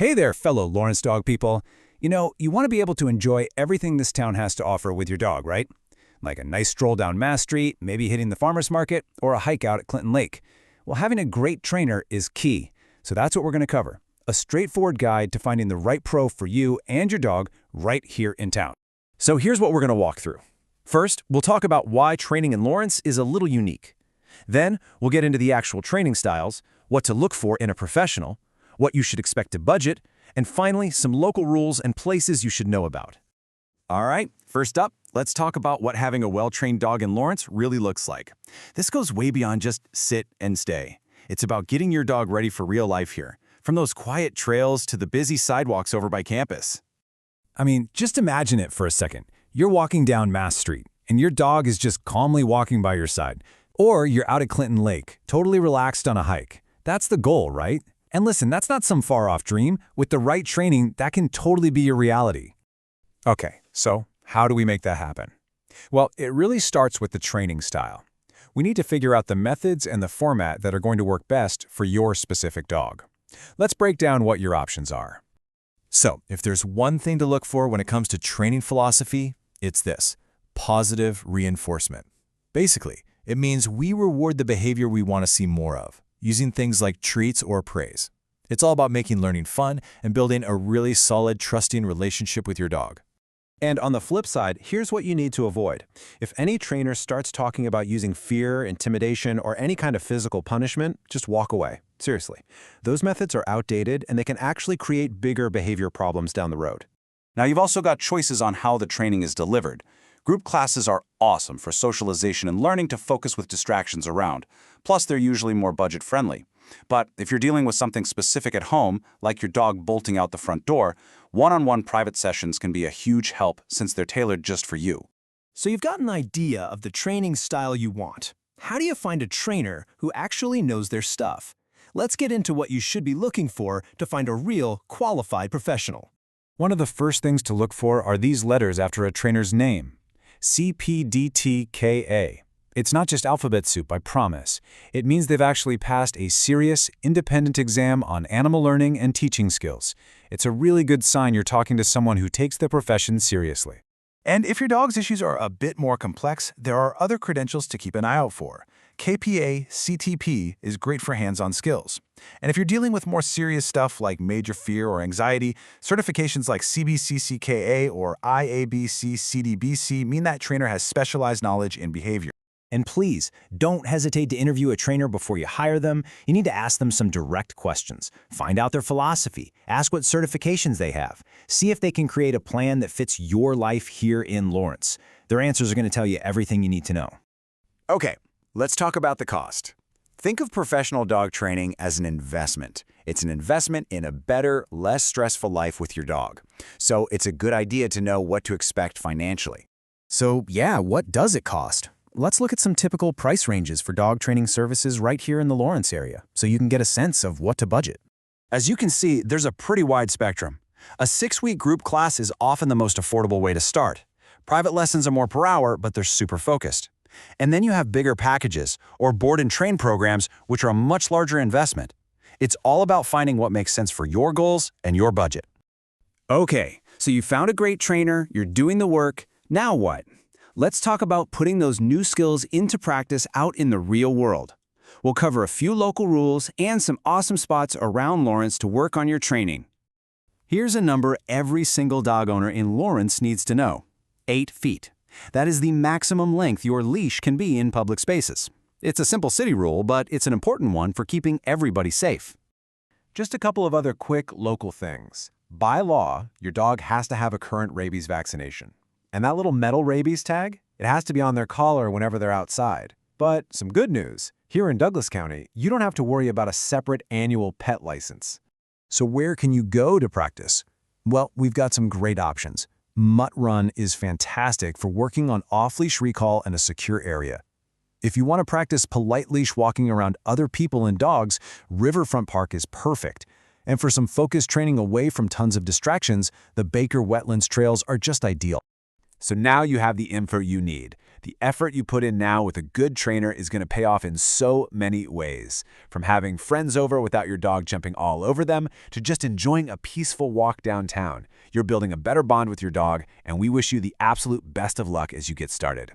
Hey there, fellow Lawrence dog people. You want to be able to enjoy everything this town has to offer with your dog, right? Like a nice stroll down Mass Street, maybe hitting the farmer's market, or a hike out at Clinton Lake. Well, having a great trainer is key. So that's what we're going to cover. A straightforward guide to finding the right pro for you and your dog right here in town. So here's what we're going to walk through. First, we'll talk about why training in Lawrence is a little unique. Then, we'll get into the actual training styles, what to look for in a professional, what you should expect to budget, and finally, some local rules and places you should know about. All right, first up, let's talk about what having a well-trained dog in Lawrence really looks like. This goes way beyond just sit and stay. It's about getting your dog ready for real life here, from those quiet trails to the busy sidewalks over by campus. I mean, just imagine it for a second. You're walking down Mass Street, and your dog is just calmly walking by your side. Or you're out at Clinton Lake, totally relaxed on a hike. That's the goal, right? And listen, that's not some far-off dream. With the right training, that can totally be your reality. Okay, so how do we make that happen? Well, it really starts with the training style. We need to figure out the methods and the format that are going to work best for your specific dog. Let's break down what your options are. So, if there's one thing to look for when it comes to training philosophy, it's this: positive reinforcement. Basically, it means we reward the behavior we want to see more of, using things like treats or praise. It's all about making learning fun and building a really solid, trusting relationship with your dog. And on the flip side, here's what you need to avoid. If any trainer starts talking about using fear, intimidation, or any kind of physical punishment, just walk away. Seriously. Those methods are outdated, and they can actually create bigger behavior problems down the road. Now, you've also got choices on how the training is delivered. Group classes are awesome for socialization and learning to focus with distractions around. Plus, they're usually more budget-friendly. But if you're dealing with something specific at home, like your dog bolting out the front door, one-on-one private sessions can be a huge help since they're tailored just for you. So you've got an idea of the training style you want. How do you find a trainer who actually knows their stuff? Let's get into what you should be looking for to find a real, qualified professional. One of the first things to look for are these letters after a trainer's name. CPDTKA. It's not just alphabet soup, I promise. It means they've actually passed a serious, independent exam on animal learning and teaching skills. It's a really good sign you're talking to someone who takes the profession seriously. And if your dog's issues are a bit more complex, there are other credentials to keep an eye out for. KPA CTP is great for hands-on skills. And if you're dealing with more serious stuff like major fear or anxiety, certifications like CBCCKA or IABC-CDBC mean that trainer has specialized knowledge in behavior. And please, don't hesitate to interview a trainer before you hire them. You need to ask them some direct questions. Find out their philosophy. Ask what certifications they have. See if they can create a plan that fits your life here in Lawrence. Their answers are going to tell you everything you need to know. Okay, let's talk about the cost. Think of professional dog training as an investment. It's an investment in a better, less stressful life with your dog. So it's a good idea to know what to expect financially. So yeah, what does it cost? Let's look at some typical price ranges for dog training services right here in the Lawrence area, so you can get a sense of what to budget. As you can see, there's a pretty wide spectrum. A 6-week group class is often the most affordable way to start. Private lessons are more per hour, but they're super focused. And then you have bigger packages or board and train programs, which are a much larger investment. It's all about finding what makes sense for your goals and your budget. Okay, so you found a great trainer, you're doing the work. Now what? Let's talk about putting those new skills into practice out in the real world. We'll cover a few local rules and some awesome spots around Lawrence to work on your training. Here's a number every single dog owner in Lawrence needs to know: 8 feet. That is the maximum length your leash can be in public spaces. It's a simple city rule, but it's an important one for keeping everybody safe. Just a couple of other quick local things. By law, your dog has to have a current rabies vaccination. And that little metal rabies tag, it has to be on their collar whenever they're outside. But some good news, here in Douglas County, you don't have to worry about a separate annual pet license. So where can you go to practice? Well, we've got some great options. Mutt Run is fantastic for working on off-leash recall in a secure area. If you want to practice polite leash walking around other people and dogs, Riverfront Park is perfect. And for some focused training away from tons of distractions, the Baker Wetlands trails are just ideal. So now you have the info you need. The effort you put in now with a good trainer is going to pay off in so many ways. From having friends over without your dog jumping all over them, to just enjoying a peaceful walk downtown. You're building a better bond with your dog, and we wish you the absolute best of luck as you get started.